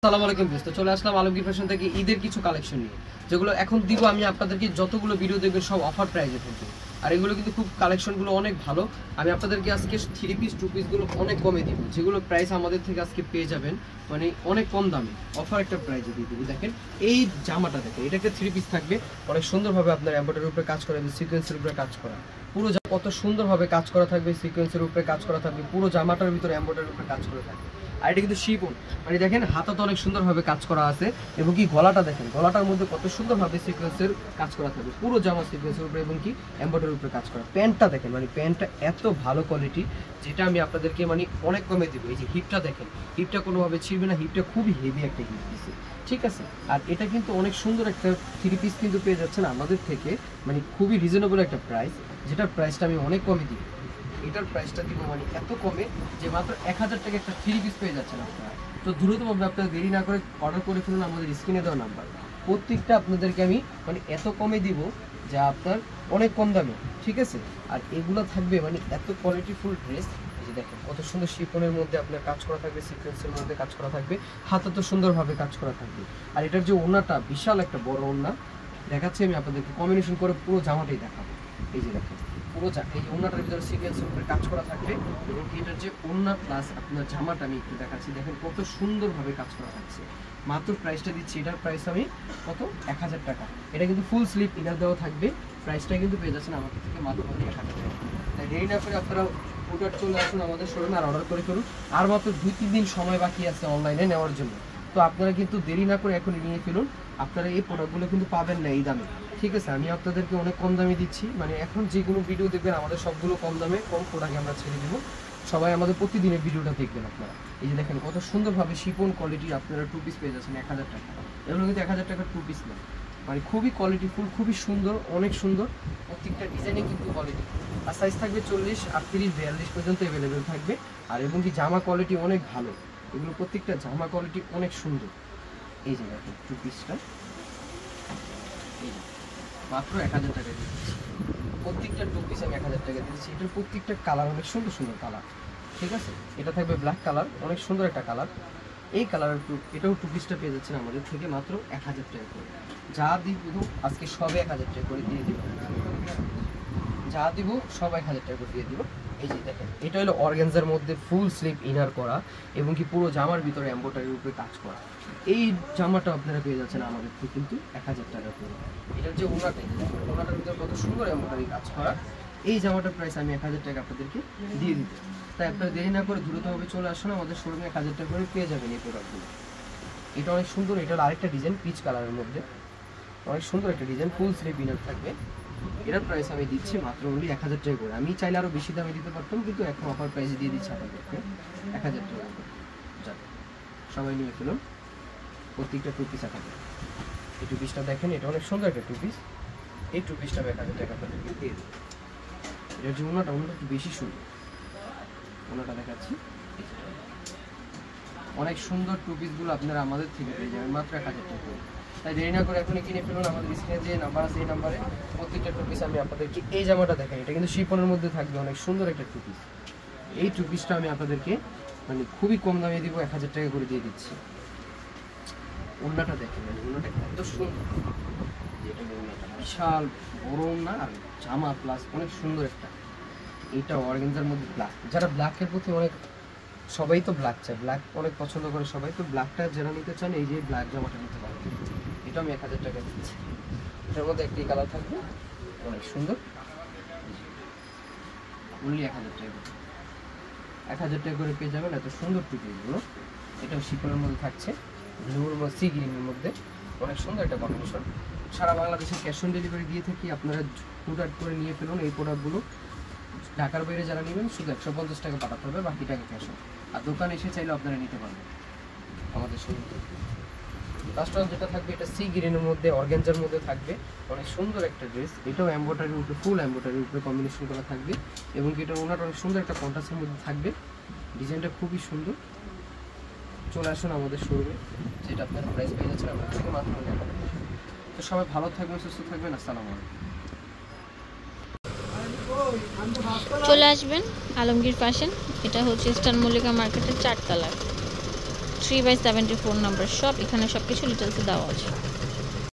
আসসালামু আলাইকুম দোস্ত, চলে আসলাম আলমগীর ফ্যাশন থেকে ঈদের কিছু কালেকশন নিয়ে, যেগুলো এখন দিব আমি আপনাদেরকে। যতগুলো ভিডিও দেখবেন সব অফার প্রাইসে থাকবে, আর এগুলো কিন্তু খুব কালেকশনগুলো অনেক ভালো। আমি আপনাদেরকে আজকে 3 পিস 2 পিসগুলো অনেক কমে দিব, যেগুলো প্রাইস আমাদের থেকে আজকে পেয়ে যাবেন মানে অনেক কম দামে অফার একটা প্রাইসে দিয়ে দিব। দেখেন এই জামাটা, দেখেন এটা একটা 3 পিস থাকবে, অনেক সুন্দরভাবে আপনার এমব্রয়ডারির উপরে কাজ করা, সিকোয়েন্সের উপরে কাজ করা, পুরো কত সুন্দরভাবে কাজ করা থাকবে, সিকোয়েন্সের উপরে কাজ করা থাকবে, পুরো জামাটার ভিতরে এমব্রয়ডারির উপরে কাজ করা থাকবে। আর এটা কিন্তু শিফন, মানে দেখেন হাতাতে অনেক সুন্দরভাবে কাজ করা আছে, এবং কি গলাটা দেখেন, গলাটার মধ্যে কত সুন্দরভাবে সিকোয়েন্সের কাজ করা থাকবে, পুরো জামা সিকোয়েন্সের উপরে এবং কি এমব্রয়ডারির উপরে কাজ করা। প্যান্টটা দেখেন, মানে প্যান্টটা এত ভালো কোয়ালিটি, যেটা আমি আপনাদেরকে মানে অনেক কমে দিব। এই যে হিপটা দেখেন, হিপটা কোনোভাবে ছিঁড়বে না, হিপটা খুবই হেভি একটা হিপ দিচ্ছে, ঠিক আছে। আর এটা কিন্তু অনেক সুন্দর একটা 3 পিস কিন্তু পেয়ে যাচ্ছেন আমাদের থেকে, মানে খুবই রিজনেবল একটা প্রাইস, যেটার প্রাইসটা আমি অনেক কমে দিই। এটার প্রাইসটা দিব মানে এত কমে যে মাত্র 1000 টাকা একটা 3 পিস পেয়ে যাচ্ছেন আপনারা। তো দ্রুতভাবে আপনারা দেরি না করে অর্ডার করে ফেলুন আমাদের স্ক্রিনে দেওয়া নাম্বার। প্রত্যেকটা আপনাদেরকে আমি মানে এত কমে দিব যা আপনার অনেক কম দামে, ঠিক আছে। আর এগুলো থাকবে মানে এত কোয়ালিটিফুল ড্রেস। এই যে দেখেন কত সুন্দর শিফনের মধ্যে আপনার কাজ করা থাকবে, সিকোয়েন্সের মধ্যে কাজ করা থাকবে, হাতে তো সুন্দরভাবে কাজ করা থাকবে। আর এটার যে ওড়নাটা, বিশাল একটা বড় ওড়না দেখাচ্ছি আমি আপনাদেরকে, কম্বিনেশন করে পুরো জামাটাই দেখাবো। এই যে দেখেন পুরো এই যে ওড়নাটার ভিতরে সিকোয়েন্সের উপরে কাজ করা থাকবে, এবং এটার যে ওড়না প্লাস আপনার জামাটা আমি একটু দেখাচ্ছি, দেখেন কত সুন্দরভাবে কাজ করা থাকছে। মাত্র প্রাইসটা দিচ্ছি, এটার প্রাইস আমি কত 1000 টাকা। এটা কিন্তু ফুল স্লিপ ইনার দেওয়া থাকবে, প্রাইসটা কিন্তু পেয়ে যাচ্ছেন আমাদের থেকে মাত্র 1000 টাকা। তাই দেরি না করে আপনারা অর্ডার চলে আসুন আমাদের শোরুমে আর অর্ডার করে ফেলুন। আর মাত্র 2-3 দিন সময় বাকি আছে অনলাইনে নেওয়ার জন্য, তো আপনারা কিন্তু দেরি না করে এখন নিয়ে ফেলুন। আপনারা এই প্রোডাক্টগুলো কিন্তু পাবেন না এই দামে, ঠিক আছে। আমি আপনাদেরকে অনেক কম দামে দিচ্ছি, মানে এখন যে কোনো ভিডিও দেখবেন আমাদের সবগুলো কম দামে, কম প্রোডাক্টে আমরা ছেড়ে দেবো। সবাই আমাদের প্রতিদিনের ভিডিওটা দেখবেন আপনারা। এই যে দেখেন কত সুন্দরভাবে শিফন কোয়ালিটির আপনারা 2 পিস পেয়ে যাচ্ছেন 1000 টাকা। এগুলো কিন্তু 1000 টাকার 2 পিস না, মানে খুবই কোয়ালিটিফুল, খুবই সুন্দর, অনেক সুন্দর। প্রত্যেকটা ডিজাইনে কিন্তু কোয়ালিটি, আর সাইজ থাকবে 40, 38, 42 পর্যন্ত অ্যাভেলেবেল থাকবে। আর এবং কি জামা কোয়ালিটি অনেক ভালো, এগুলো প্রত্যেকটা জামা কোয়ালিটি অনেক সুন্দর। এই যে দেখেন 2 পিসটা মাত্র 1000 টাকা দিচ্ছি। প্রত্যেকটা 2 পিস আমি 1000 টাকা দিচ্ছি। এটার প্রত্যেকটা কালার অনেক সুন্দর সুন্দর কালার, ঠিক আছে। এটা থাকবে ব্ল্যাক কালার, অনেক সুন্দর একটা কালার। এই কালারের এটাও 2 পিসটা পেয়ে যাচ্ছেন আমাদের থেকে মাত্র 1000 টাকা করে। যা দিব আজকে সবে 1000 টাকা করে দিয়ে দিব, যা দিব সব 1000 টাকা করে দিয়ে দিব। এই যে দেখেন এটা হলো অর্গানজার মধ্যে ফুল স্লিভ ইনার করা, এবং কি পুরো জামার ভিতরে এমব্রয়ডারির উপরে কাজ করা। এই জামাটা আপনারা পেয়ে যাচ্ছেন আমাদের থেকে কিন্তু 1000 টাকা করে। এটার যে ওনাটার ভিতরে কত সুন্দর এমব্রয়ডারি কাজ করা, এই জামাটার প্রাইস আমি 1000 টাকা আপনাদেরকে দিয়ে দিতে। তাই আপনারা দেরি না করে দ্রুতভাবে চলে আসুন আমাদের শোরুমে, 1000 টাকা করে পেয়ে যাবেন এই প্রোডাক্টগুলো। এটা অনেক সুন্দর, এটার আরেকটা ডিজাইন পিচ কালারের মধ্যে, অনেক সুন্দর একটা ডিজাইন, ফুল স্লিভ ইনার থাকবে। এটার প্রাইস আমি দিচ্ছি মাত্র অনলি 1000 টাকা করে। আমি চাইলে আরও বেশি দামে দিতে পারতাম, কিন্তু এখন অফার প্রাইসে দিয়ে দিচ্ছি আপনাদেরকে 1000 টাকা করে। যাক, সবাই নিয়ে ফেলুন। প্রত্যেকটা 2 পিস 1000 টাকা। এই 2 পিসটা দেখেন, এটা অনেক সুন্দর একটা 2 পিস। এই 2 পিসটা আমি 1000 টাকা আপনাদেরকে দিয়ে দেবো। এটার যে ওনাটা একটু বেশি সুন্দর, ওনাটা দেখাচ্ছি। অনেক সুন্দর 2 পিসগুলো আপনারা আমাদের থেকে পেয়ে যাবেন মাত্র 1000 টাকা করে। তাই দেরি না করে এখনই কিনে ফেলুন। আমাদের স্ক্রিনে যে নাম্বার আছে এই নাম্বারে প্রত্যেকটা 2 পিস আমি আপনাদেরকে, এই জামাটা দেখেন, এটা কিন্তু শিফনের মধ্যে থাকবে, অনেক সুন্দর একটা 2 পিস। এই 2 পিসটা আমি আপনাদেরকে মানে খুবই কম দামে দিব, 1000 টাকা করে দিয়ে দিচ্ছি। ওড়নাটা দেখেন, ওড়নাটা এত সুন্দর, এটা বিশাল বড় ওড়না আর জামা প্লাস অনেক সুন্দর একটা। এটা অর্গানজার মধ্যে ব্ল্যাক, যারা ব্ল্যাকের প্রতি অনেক, সবাই তো ব্ল্যাক চায়, ব্ল্যাক অনেক পছন্দ করে সবাই, তো ব্ল্যাকটা যারা নিতে চান এই যে ব্ল্যাক জামাটা নিতে পারেন। এটা আমি 1000 টাকা দিচ্ছি। এটার মধ্যে একটি কালার থাকবে, অনেক সুন্দর, অনলি 1000 টাকা। 1000 টাকা করে পেয়ে যাবেন এত সুন্দর 2 পিসগুলো। এটাও শিফনের মধ্যে থাকছে, ব্লুর বা সি গ্রিনের মধ্যে, অনেক সুন্দর একটা কম্বিনেশন। সারা বাংলাদেশে ক্যাশ অন ডেলিভারি দিয়ে থাকি, আপনারা প্রোডাক্ট করে নিয়ে ফেলুন। এই প্রোডাক্টগুলো ঢাকার বাইরে যারা নেবেন শুধু 150 টাকা পাঠাতে হবে, বাকি টাকা ক্যাশ অন। আর দোকানে এসে চাইলে আপনারা নিতে পারবেন আমাদের শোরুম থেকে। লাস্ট ওয়ান যেটা থাকবে, এটা সি গ্রিনের মধ্যে অর্গানজার মধ্যে থাকবে, অনেক সুন্দর একটা ড্রেস। এটাও এমব্রয়ডারির উপরে, ফুল এমব্রয়ডারির উপরে কম্বিনেশন করা থাকবে, এবং এটা ওনার অনেক সুন্দর একটা কন্ট্রাস্টের মধ্যে থাকবে। ডিজাইনটা খুবই সুন্দর। চলে আসুন আমাদের শোরুমে, যেটা আপনারা প্রাইস পেয়ে যাচ্ছেন আমাদের থেকে মাত্র 1000 টাকা। তো সবাই ভালো থাকবেন, সুস্থ থাকবেন। আসসালামু আলাইকুম। চলে আসবেন আলমগীর ফ্যাশন, এটা হচ্ছে ইস্টার্ন মল্লিকা মার্কেটের 4 তলায়। 3/74 নাম্বার শপ, এখানে সব কিছু ডিটেলসে দেওয়া আছে।